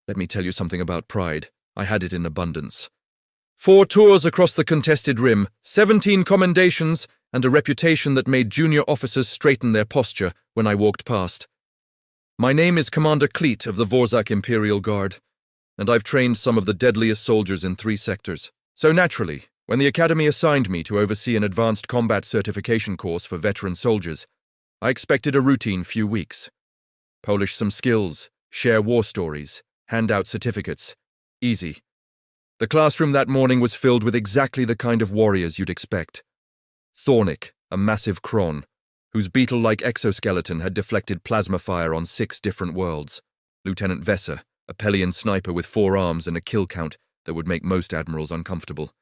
Let me tell you something about pride. I had it in abundance. 4 tours across the contested rim, 17 commendations, and a reputation that made junior officers straighten their posture when I walked past. My name is Commander Kleet of the Vorzak Imperial Guard, and I've trained some of the deadliest soldiers in 3 sectors. So naturally, when the Academy assigned me to oversee an advanced combat certification course for veteran soldiers, I expected a routine few weeks. Polish some skills, share war stories, hand out certificates. Easy. The classroom that morning was filled with exactly the kind of warriors you'd expect. Thornik, a massive Kron, whose beetle-like exoskeleton had deflected plasma fire on 6 different worlds. Lieutenant Vesa, a Pelian sniper with 4 arms and a kill count that would make most admirals uncomfortable.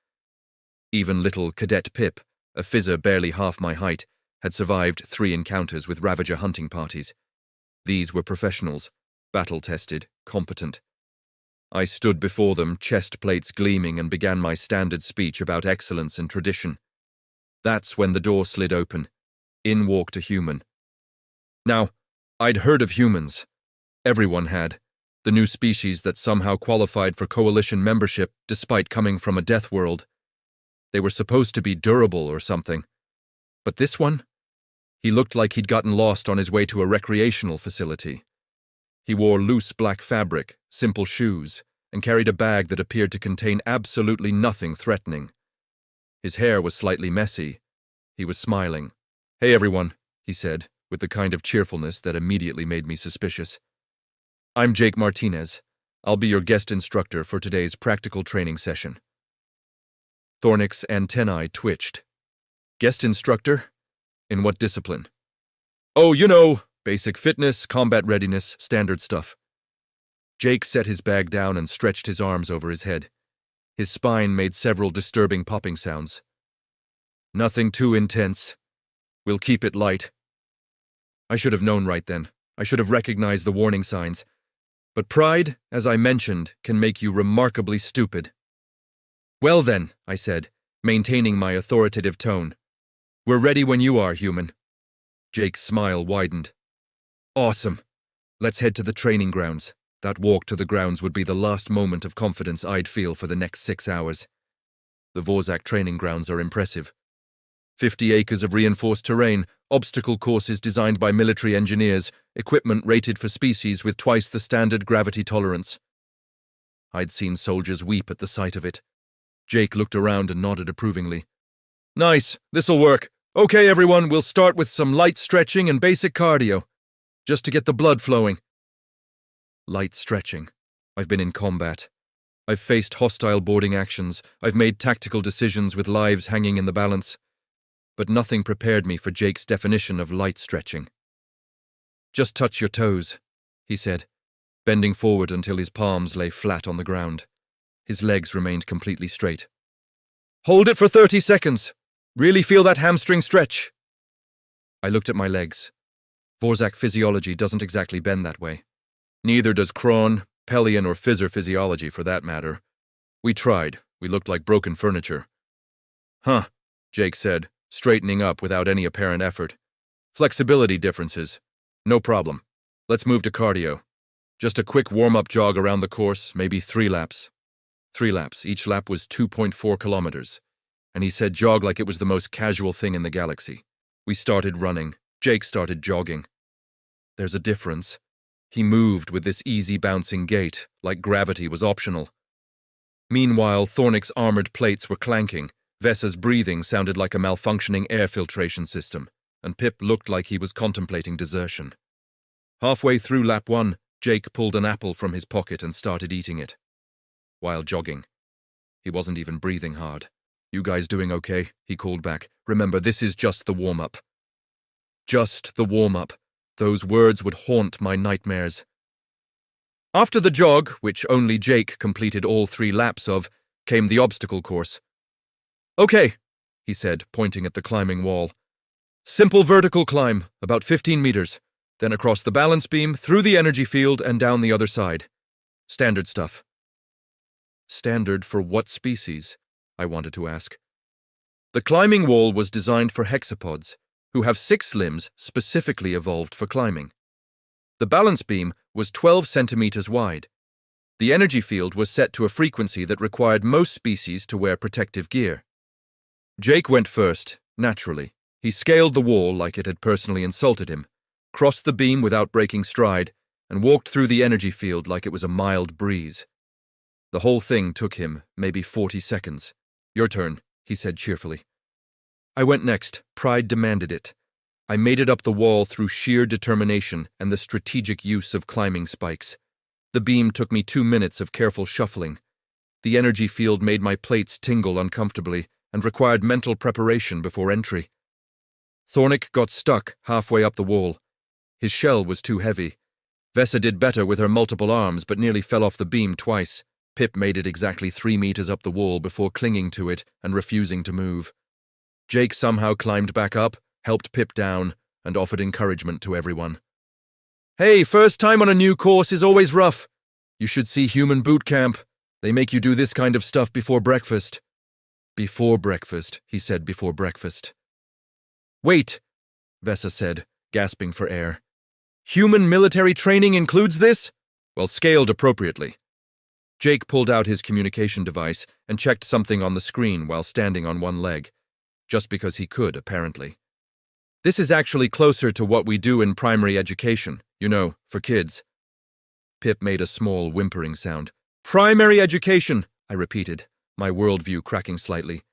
Even little Cadet Pip, a fizzer barely half my height, had survived 3 encounters with Ravager hunting parties. These were professionals, battle-tested, competent. I stood before them, chest plates gleaming, and began my standard speech about excellence and tradition. That's when the door slid open. In walked a human. Now, I'd heard of humans. Everyone had. The new species that somehow qualified for coalition membership despite coming from a death world. They were supposed to be durable or something. But this one? He looked like he'd gotten lost on his way to a recreational facility. He wore loose black fabric, simple shoes, and carried a bag that appeared to contain absolutely nothing threatening. His hair was slightly messy. He was smiling. "Hey everyone," he said, with the kind of cheerfulness that immediately made me suspicious. "I'm Jake Martinez. I'll be your guest instructor for today's practical training session." Thornik's antennae twitched. "Guest instructor? In what discipline?" "Oh, you know, basic fitness, combat readiness, standard stuff." Jake set his bag down and stretched his arms over his head. His spine made several disturbing popping sounds. "Nothing too intense. We'll keep it light." I should have known right then. I should have recognized the warning signs. But pride, as I mentioned, can make you remarkably stupid. "Well then," I said, maintaining my authoritative tone. "We're ready when you are, human." Jake's smile widened. "Awesome. Let's head to the training grounds." That walk to the grounds would be the last moment of confidence I'd feel for the next 6 hours. The Vorzak training grounds are impressive. 50 acres of reinforced terrain, obstacle courses designed by military engineers, equipment rated for species with twice the standard gravity tolerance. I'd seen soldiers weep at the sight of it. Jake looked around and nodded approvingly. "Nice, this'll work. Okay, everyone, we'll start with some light stretching and basic cardio, just to get the blood flowing." Light stretching. I've been in combat. I've faced hostile boarding actions. I've made tactical decisions with lives hanging in the balance. But nothing prepared me for Jake's definition of light stretching. "Just touch your toes," he said, bending forward until his palms lay flat on the ground. His legs remained completely straight. "Hold it for 30 seconds. Really feel that hamstring stretch." I looked at my legs. Vorzak physiology doesn't exactly bend that way. Neither does Kron, Pelian, or Fizzer physiology for that matter. We tried. We looked like broken furniture. "Huh," Jake said, straightening up without any apparent effort. "Flexibility differences. No problem. Let's move to cardio. Just a quick warm-up jog around the course, maybe 3 laps. 3 laps. Each lap was 2.4 kilometers. And he said jog like it was the most casual thing in the galaxy. We started running. Jake started jogging. There's a difference. He moved with this easy bouncing gait, like gravity was optional. Meanwhile, Thornik's armored plates were clanking, Vesa's breathing sounded like a malfunctioning air filtration system, and Pip looked like he was contemplating desertion. Halfway through lap 1, Jake pulled an apple from his pocket and started eating it. While jogging. He wasn't even breathing hard. "You guys doing okay?" he called back. "Remember, this is just the warm-up." Just the warm-up. Those words would haunt my nightmares. After the jog, which only Jake completed all 3 laps of, came the obstacle course. "Okay," he said, pointing at the climbing wall. "Simple vertical climb, about 15 meters, then across the balance beam, through the energy field, and down the other side. Standard stuff." Standard for what species? I wanted to ask. The climbing wall was designed for hexapods, who have 6 limbs specifically evolved for climbing. The balance beam was 12 centimeters wide. The energy field was set to a frequency that required most species to wear protective gear. Jake went first, naturally. He scaled the wall like it had personally insulted him, crossed the beam without breaking stride, and walked through the energy field like it was a mild breeze. The whole thing took him maybe 40 seconds. "Your turn," he said cheerfully. I went next. Pride demanded it. I made it up the wall through sheer determination and the strategic use of climbing spikes. The beam took me 2 minutes of careful shuffling. The energy field made my plates tingle uncomfortably and required mental preparation before entry. Thornick got stuck halfway up the wall. His shell was too heavy. Vessa did better with her multiple arms but nearly fell off the beam twice. Pip made it exactly 3 meters up the wall before clinging to it and refusing to move. Jake somehow climbed back up, helped Pip down, and offered encouragement to everyone. "Hey, first time on a new course is always rough. You should see Human Boot Camp. They make you do this kind of stuff before breakfast." "Before breakfast," he said, "before breakfast." "Wait," Vessa said, gasping for air. "Human military training includes this?" "Well, scaled appropriately." Jake pulled out his communication device and checked something on the screen while standing on one leg, just because he could, apparently. "This is actually closer to what we do in primary education, you know, for kids." Pip made a small whimpering sound. "Primary education," I repeated, my worldview cracking slightly.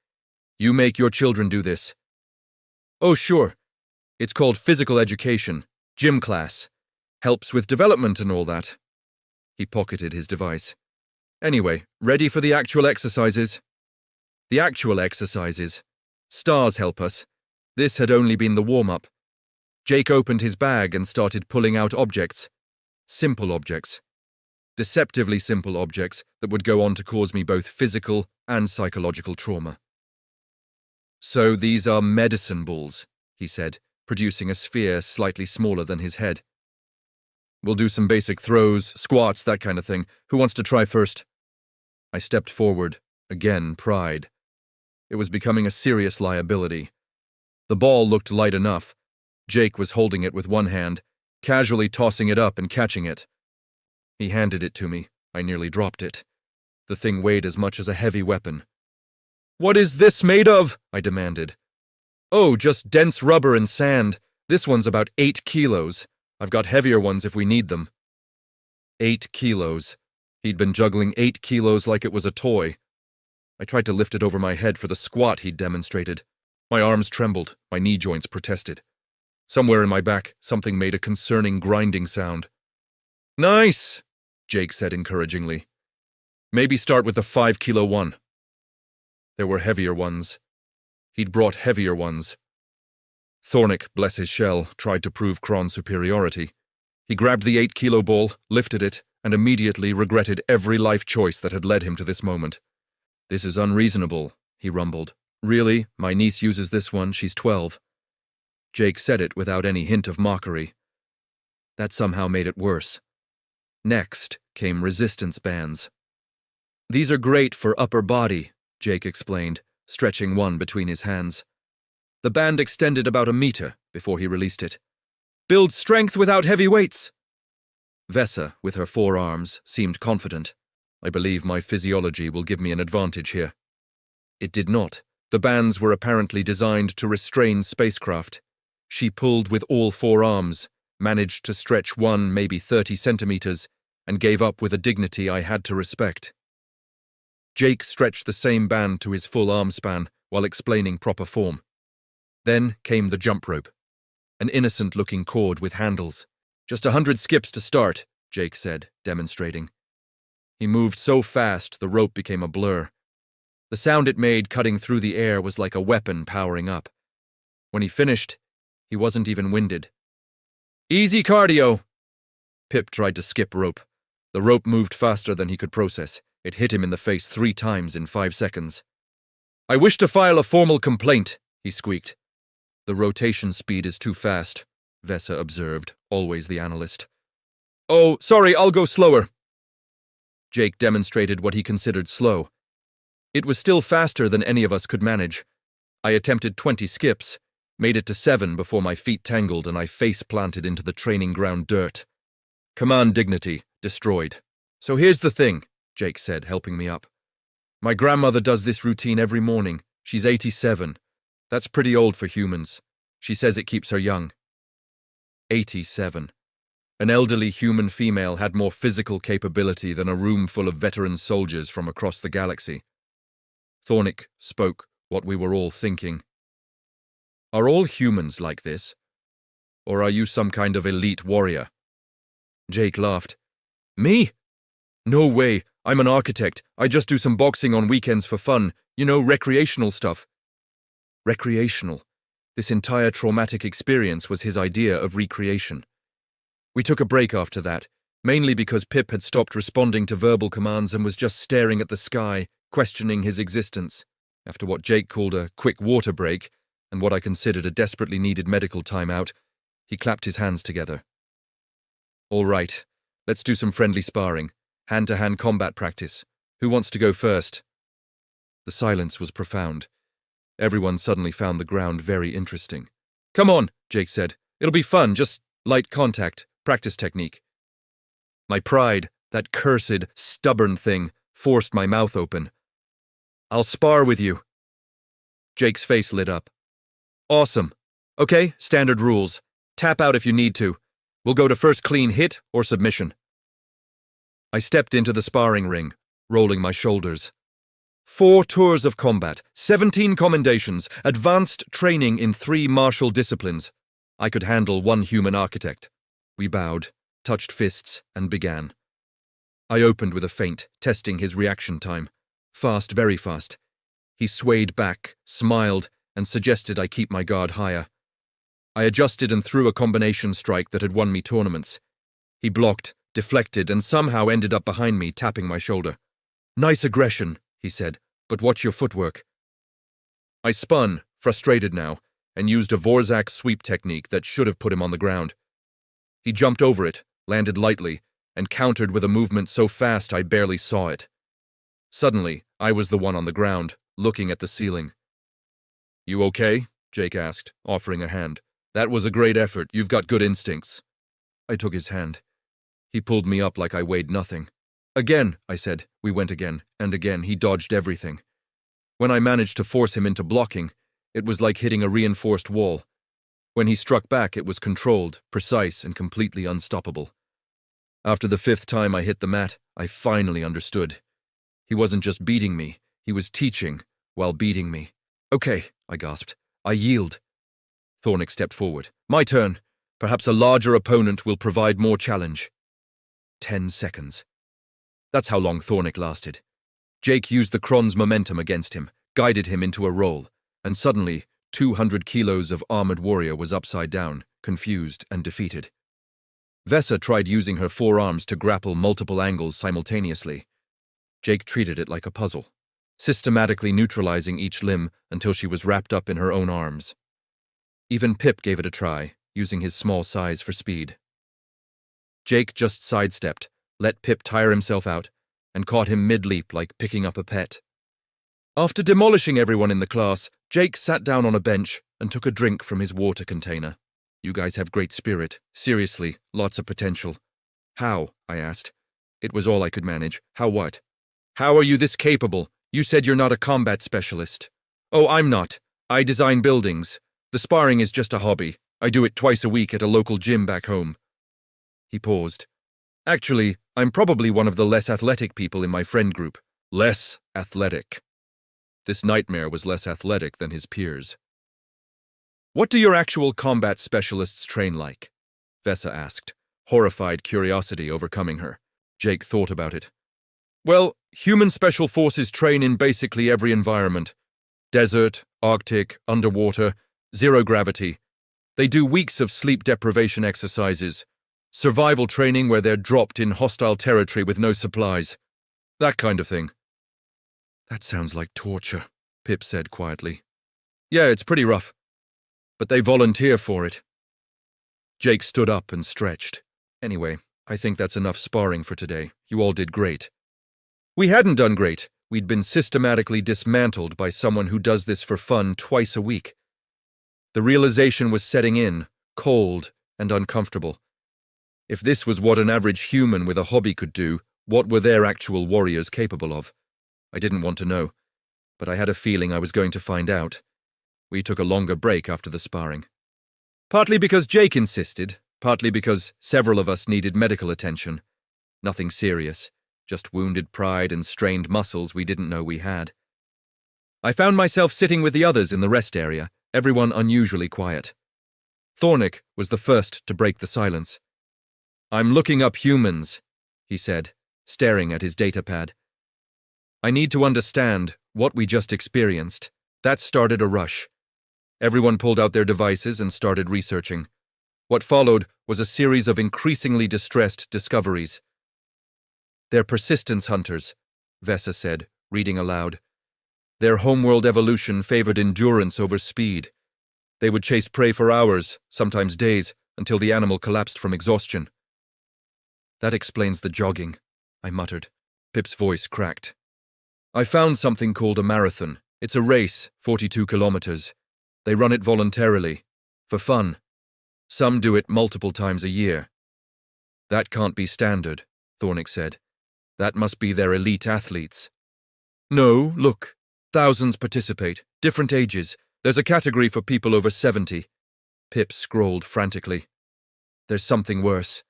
"You make your children do this." "Oh, sure. It's called physical education, gym class. Helps with development and all that." He pocketed his device. "Anyway, ready for the actual exercises?" The actual exercises. Stars help us. This had only been the warm-up. Jake opened his bag and started pulling out objects. Simple objects. Deceptively simple objects that would go on to cause me both physical and psychological trauma. "So these are medicine balls," he said, producing a sphere slightly smaller than his head. "We'll do some basic throws, squats, that kind of thing. Who wants to try first?" I stepped forward. Again, pride. It was becoming a serious liability. The ball looked light enough. Jake was holding it with one hand, casually tossing it up and catching it. He handed it to me. I nearly dropped it. The thing weighed as much as a heavy weapon. "What is this made of?" I demanded. "Oh, just dense rubber and sand. This one's about 8 kilos. I've got heavier ones if we need them." 8 kilos. He'd been juggling 8 kilos like it was a toy. I tried to lift it over my head for the squat he'd demonstrated. My arms trembled, my knee joints protested. Somewhere in my back, something made a concerning grinding sound. "Nice," Jake said encouragingly. "Maybe start with the 5-kilo one." There were heavier ones. He'd brought heavier ones. Thornick, bless his shell, tried to prove Kron's superiority. He grabbed the 8-kilo ball, lifted it, and immediately regretted every life choice that had led him to this moment. "This is unreasonable," he rumbled. "Really? My niece uses this one, she's 12. Jake said it without any hint of mockery. That somehow made it worse. Next came resistance bands. "These are great for upper body," Jake explained, stretching one between his hands. The band extended about a meter before he released it. "Build strength without heavy weights." Vessa, with her 4 arms, seemed confident. "I believe my physiology will give me an advantage here." It did not. The bands were apparently designed to restrain spacecraft. She pulled with all 4 arms, managed to stretch one maybe 30 centimeters, and gave up with a dignity I had to respect. Jake stretched the same band to his full arm span while explaining proper form. Then came the jump rope. An innocent-looking cord with handles. "Just 100 skips to start," Jake said, demonstrating. He moved so fast the rope became a blur. The sound it made cutting through the air was like a weapon powering up. When he finished, he wasn't even winded. "Easy cardio." Pip tried to skip rope. The rope moved faster than he could process. It hit him in the face 3 times in 5 seconds. "I wish to file a formal complaint," he squeaked. "The rotation speed is too fast," Vessa observed, always the analyst. "Oh, sorry, I'll go slower." Jake demonstrated what he considered slow. It was still faster than any of us could manage. I attempted 20 skips, made it to 7 before my feet tangled and I face-planted into the training ground dirt. Command dignity destroyed. So here's the thing, Jake said, helping me up. My grandmother does this routine every morning. She's 87. That's pretty old for humans. She says it keeps her young. 87. An elderly human female had more physical capability than a room full of veteran soldiers from across the galaxy. Thornick spoke what we were all thinking. Are all humans like this? Or are you some kind of elite warrior? Jake laughed. Me? No way. I'm an architect. I just do some boxing on weekends for fun. You know, recreational stuff. Recreational. This entire traumatic experience was his idea of recreation. We took a break after that, mainly because Pip had stopped responding to verbal commands and was just staring at the sky, questioning his existence. After what Jake called a quick water break, and what I considered a desperately needed medical timeout, he clapped his hands together. All right, let's do some friendly sparring, hand-to-hand combat practice. Who wants to go first? The silence was profound. Everyone suddenly found the ground very interesting. Come on, Jake said. It'll be fun, just light contact, practice technique. My pride, that cursed, stubborn thing, forced my mouth open. I'll spar with you. Jake's face lit up. Awesome. Okay, standard rules. Tap out if you need to. We'll go to first clean hit or submission. I stepped into the sparring ring, rolling my shoulders. 4 tours of combat, 17 commendations, advanced training in 3 martial disciplines. I could handle 1 human architect. We bowed, touched fists, and began. I opened with a feint, testing his reaction time. Fast, very fast. He swayed back, smiled, and suggested I keep my guard higher. I adjusted and threw a combination strike that had won me tournaments. He blocked, deflected, and somehow ended up behind me, tapping my shoulder. Nice aggression, he said, but watch your footwork. I spun, frustrated now, and used a Vorzak sweep technique that should have put him on the ground. He jumped over it, landed lightly, and countered with a movement so fast I barely saw it. Suddenly, I was the one on the ground, looking at the ceiling. You okay? Jake asked, offering a hand. That was a great effort. You've got good instincts. I took his hand. He pulled me up like I weighed nothing. Again, I said. We went again, and again. He dodged everything. When I managed to force him into blocking, it was like hitting a reinforced wall. When he struck back, it was controlled, precise, and completely unstoppable. After the 5th time I hit the mat, I finally understood. He wasn't just beating me, he was teaching while beating me. Okay, I gasped. I yield. Thornick stepped forward. My turn. Perhaps a larger opponent will provide more challenge. 10 seconds. That's how long Thornick lasted. Jake used the Kron's momentum against him, guided him into a roll, and suddenly, 200 kilos of armored warrior was upside down, confused and defeated. Vessa tried using her forearms to grapple multiple angles simultaneously. Jake treated it like a puzzle, systematically neutralizing each limb until she was wrapped up in her own arms. Even Pip gave it a try, using his small size for speed. Jake just sidestepped, let Pip tire himself out, and caught him mid-leap like picking up a pet. After demolishing everyone in the class, Jake sat down on a bench and took a drink from his water container. You guys have great spirit. Seriously, lots of potential. How? I asked. It was all I could manage. How what? How are you this capable? You said you're not a combat specialist. Oh, I'm not. I design buildings. The sparring is just a hobby. I do it twice a week at a local gym back home. He paused. Actually, I'm probably one of the less athletic people in my friend group. Less athletic. This nightmare was less athletic than his peers. What do your actual combat specialists train like? Vessa asked, horrified curiosity overcoming her. Jake thought about it. Well, human special forces train in basically every environment. Desert, Arctic, underwater, zero gravity. They do weeks of sleep deprivation exercises. Survival training where they're dropped in hostile territory with no supplies. That kind of thing. That sounds like torture, Pip said quietly. Yeah, it's pretty rough. But they volunteer for it. Jake stood up and stretched. Anyway, I think that's enough sparring for today. You all did great. We hadn't done great. We'd been systematically dismantled by someone who does this for fun twice a week. The realization was setting in, cold and uncomfortable. If this was what an average human with a hobby could do, What were their actual warriors capable of? I didn't want to know, but I had a feeling I was going to find out. We took a longer break after the sparring. Partly because Jake insisted, partly because several of us needed medical attention. Nothing serious, just wounded pride and strained muscles we didn't know we had. I found myself sitting with the others in the rest area, everyone unusually quiet. Thornick was the first to break the silence. "I'm looking up humans," he said, staring at his datapad. "I need to understand what we just experienced." That started a rush. Everyone pulled out their devices and started researching. What followed was a series of increasingly distressed discoveries. "They're persistence hunters," Vesa said, reading aloud. "Their homeworld evolution favored endurance over speed. They would chase prey for hours, sometimes days, until the animal collapsed from exhaustion." "That explains the jogging," I muttered. Pip's voice cracked. "I found something called a marathon. It's a race, 42 kilometers. They run it voluntarily, for fun. Some do it multiple times a year." "That can't be standard," Thornick said. "That must be their elite athletes." "No, look. Thousands participate, different ages. There's a category for people over 70. Pip scrolled frantically. "There's something worse.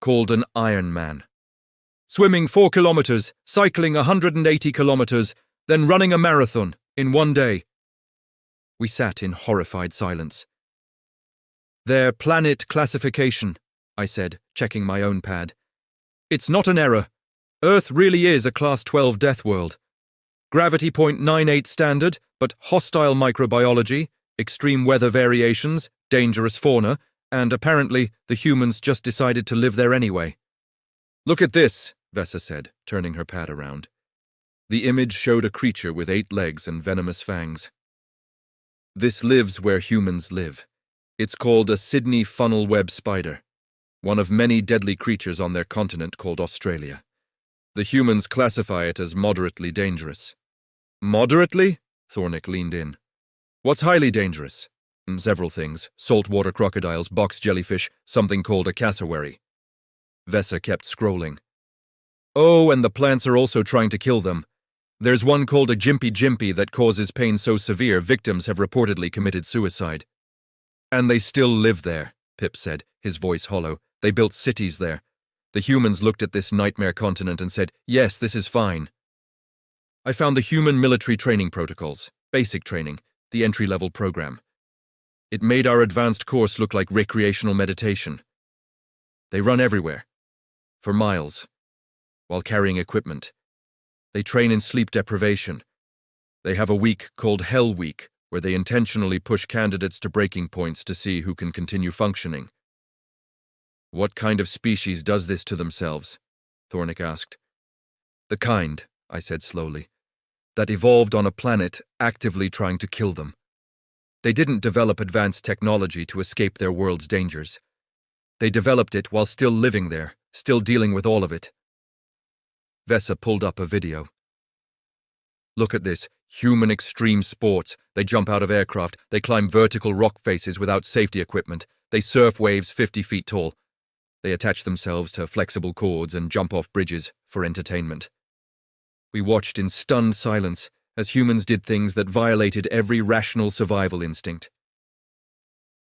Called an Ironman. Swimming 4 kilometers, cycling 180 kilometers, then running a marathon in one day." We sat in horrified silence. "Their planet classification," I said, checking my own pad. "It's not an error. Earth really is a Class 12 death world. Gravity 0.98 standard, but hostile microbiology, extreme weather variations, dangerous fauna, and apparently the humans just decided to live there anyway." "Look at this," Vesa said, turning her pad around. The image showed a creature with 8 legs and venomous fangs. "This lives where humans live. It's called a Sydney funnel web spider, one of many deadly creatures on their continent called Australia. The humans classify it as moderately dangerous." "Moderately?" Thornick leaned in. "What's highly dangerous?" "Several things. Saltwater crocodiles, box jellyfish, something called a cassowary." Vesa kept scrolling. "Oh, and the plants are also trying to kill them. There's one called a jimpy that causes pain so severe victims have reportedly committed suicide." "And they still live there," Pip said, his voice hollow. "They built cities there. The humans looked at this nightmare continent and said, 'Yes, this is fine.'" I found the human military training protocols, basic training, the entry-level program. It made our advanced course look like recreational meditation. They run everywhere, for miles, while carrying equipment. They train in sleep deprivation. They have a week called Hell Week, where they intentionally push candidates to breaking points to see who can continue functioning. "What kind of species does this to themselves?" Thornick asked. "The kind," I said slowly, "that evolved on a planet actively trying to kill them. They didn't develop advanced technology to escape their world's dangers. They developed it while still living there, still dealing with all of it." Vesa pulled up a video. "Look at this. Human extreme sports. They jump out of aircraft. They climb vertical rock faces without safety equipment. They surf waves 50 feet tall. They attach themselves to flexible cords and jump off bridges for entertainment." We watched in stunned silence as humans did things that violated every rational survival instinct.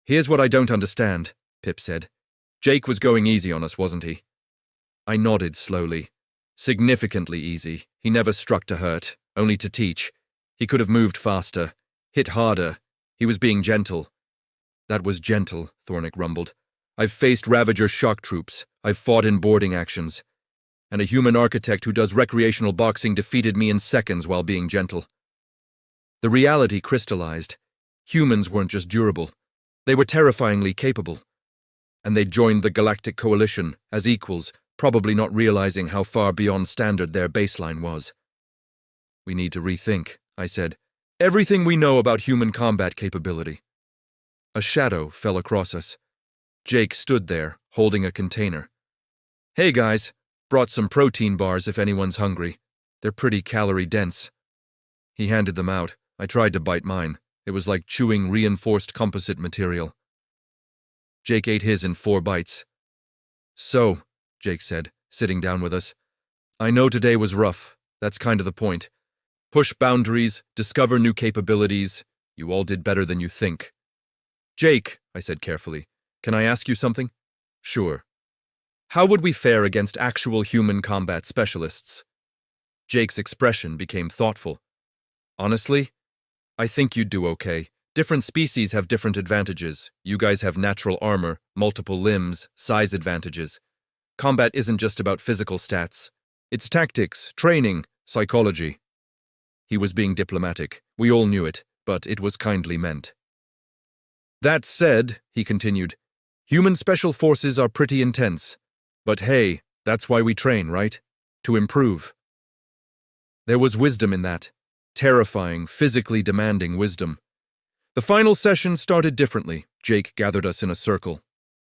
"Here's what I don't understand," Pip said. "Jake was going easy on us, wasn't he?" I nodded slowly. "Significantly easy. He never struck to hurt, only to teach. He could have moved faster, hit harder. He was being gentle." "That was gentle," Thornick rumbled. "I've faced Ravager shock troops. I've fought in boarding actions. And a human architect who does recreational boxing defeated me in seconds while being gentle." The reality crystallized. Humans weren't just durable. They were terrifyingly capable. And they joined the Galactic Coalition as equals, probably not realizing how far beyond standard their baseline was. "We need to rethink," I said, "everything we know about human combat capability." A shadow fell across us. Jake stood there, holding a container. "Hey guys, brought some protein bars if anyone's hungry. They're pretty calorie-dense." He handed them out. I tried to bite mine. It was like chewing reinforced composite material. Jake ate his in 4 bites. "So," Jake said, sitting down with us, I know today was rough. That's kind of the point. Push boundaries, discover new capabilities. You all did better than you think. Jake, I said carefully, can I ask you something? Sure. How would we fare against actual human combat specialists? Jake's expression became thoughtful. Honestly, I think you'd do okay. Different species have different advantages. You guys have natural armor, multiple limbs, size advantages. Combat isn't just about physical stats. It's tactics, training, psychology. He was being diplomatic. We all knew it, but it was kindly meant. That said, he continued, human special forces are pretty intense. But hey, that's why we train, right? To improve. There was wisdom in that. Terrifying, physically demanding wisdom. The final session started differently. Jake gathered us in a circle.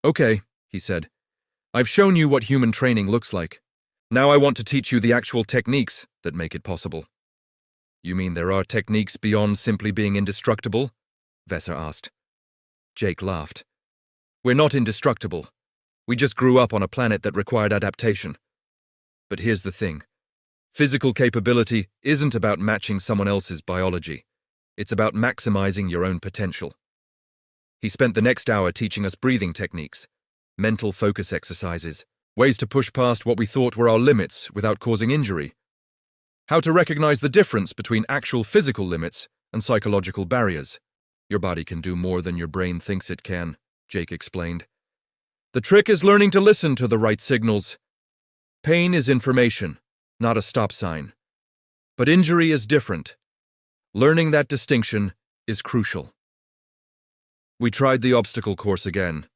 Okay, he said. I've shown you what human training looks like. Now I want to teach you the actual techniques that make it possible. You mean there are techniques beyond simply being indestructible? Vesa asked. Jake laughed. We're not indestructible. We just grew up on a planet that required adaptation. But here's the thing. Physical capability isn't about matching someone else's biology. It's about maximizing your own potential. He spent the next hour teaching us breathing techniques, mental focus exercises, ways to push past what we thought were our limits without causing injury, how to recognize the difference between actual physical limits and psychological barriers. Your body can do more than your brain thinks it can, Jake explained. The trick is learning to listen to the right signals. Pain is information, not a stop sign. But injury is different. Learning that distinction is crucial. We tried the obstacle course again,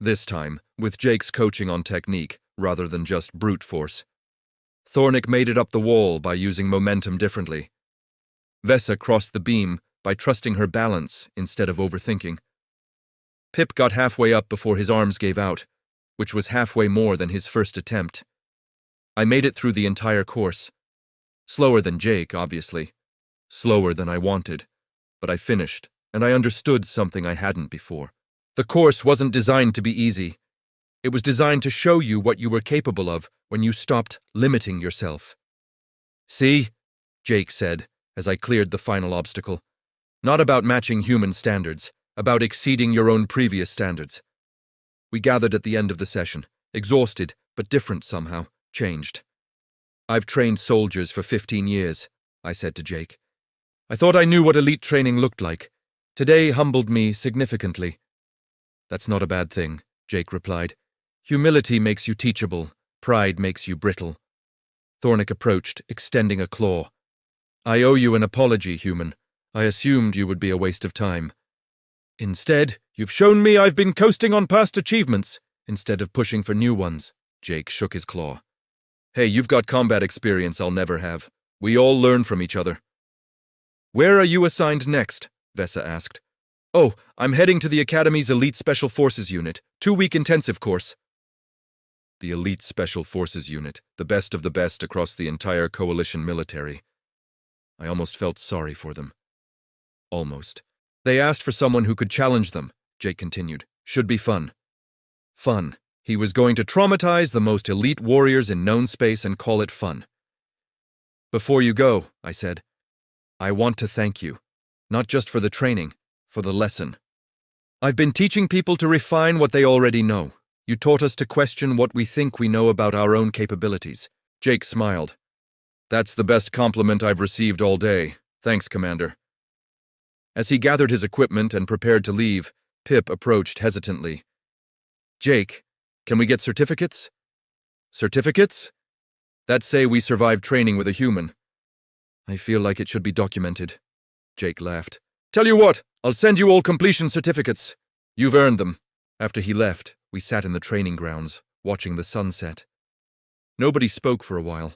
this time with Jake's coaching on technique rather than just brute force. Thornick made it up the wall by using momentum differently. Vesa crossed the beam by trusting her balance instead of overthinking. Pip got halfway up before his arms gave out, which was halfway more than his first attempt. I made it through the entire course. Slower than Jake, obviously. Slower than I wanted. But I finished, and I understood something I hadn't before. The course wasn't designed to be easy. It was designed to show you what you were capable of when you stopped limiting yourself. See? Jake said, as I cleared the final obstacle. Not about matching human standards, about exceeding your own previous standards. We gathered at the end of the session, exhausted, but different somehow, changed. I've trained soldiers for 15 years, I said to Jake. I thought I knew what elite training looked like. Today humbled me significantly. That's not a bad thing, Jake replied. Humility makes you teachable, pride makes you brittle. Thornick approached, extending a claw. I owe you an apology, human. I assumed you would be a waste of time. Instead, you've shown me I've been coasting on past achievements, instead of pushing for new ones. Jake shook his claw. Hey, you've got combat experience I'll never have. We all learn from each other. Where are you assigned next? Vesa asked. Oh, I'm heading to the Academy's Elite Special Forces Unit, 2-week intensive course. The Elite Special Forces Unit, the best of the best across the entire coalition military. I almost felt sorry for them. Almost. They asked for someone who could challenge them, Jake continued. Should be fun. Fun. He was going to traumatize the most elite warriors in known space and call it fun. Before you go, I said, I want to thank you. Not just for the training, for the lesson. I've been teaching people to refine what they already know. You taught us to question what we think we know about our own capabilities. Jake smiled. That's the best compliment I've received all day. Thanks, Commander. As he gathered his equipment and prepared to leave, Pip approached hesitantly. Jake, can we get certificates? Certificates? That say we survived training with a human. I feel like it should be documented. Jake laughed. Tell you what, I'll send you all completion certificates. You've earned them. After he left, we sat in the training grounds, watching the sunset. Nobody spoke for a while.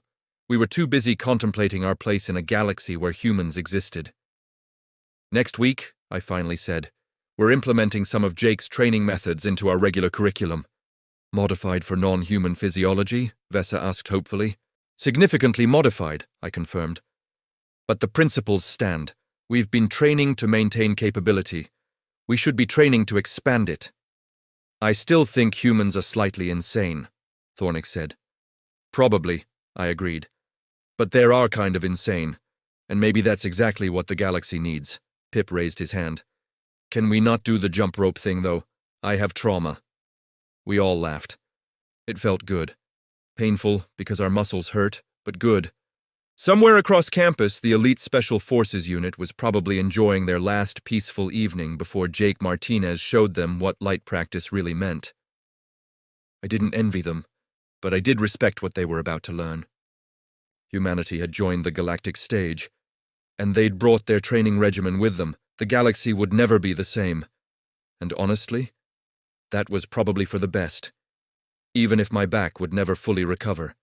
We were too busy contemplating our place in a galaxy where humans existed. Next week, I finally said, we're implementing some of Jake's training methods into our regular curriculum. Modified for non-human physiology? Vesa asked hopefully. Significantly modified, I confirmed. But the principles stand. We've been training to maintain capability. We should be training to expand it. I still think humans are slightly insane, Thornick said. Probably, I agreed. But they are kind of insane, and maybe that's exactly what the galaxy needs. Pip raised his hand. Can we not do the jump rope thing, though? I have trauma. We all laughed. It felt good. Painful because our muscles hurt, but good. Somewhere across campus, the elite Special Forces unit was probably enjoying their last peaceful evening before Jake Martinez showed them what light practice really meant. I didn't envy them, but I did respect what they were about to learn. Humanity had joined the galactic stage, and they'd brought their training regimen with them. The galaxy would never be the same. And honestly, that was probably for the best, even if my back would never fully recover.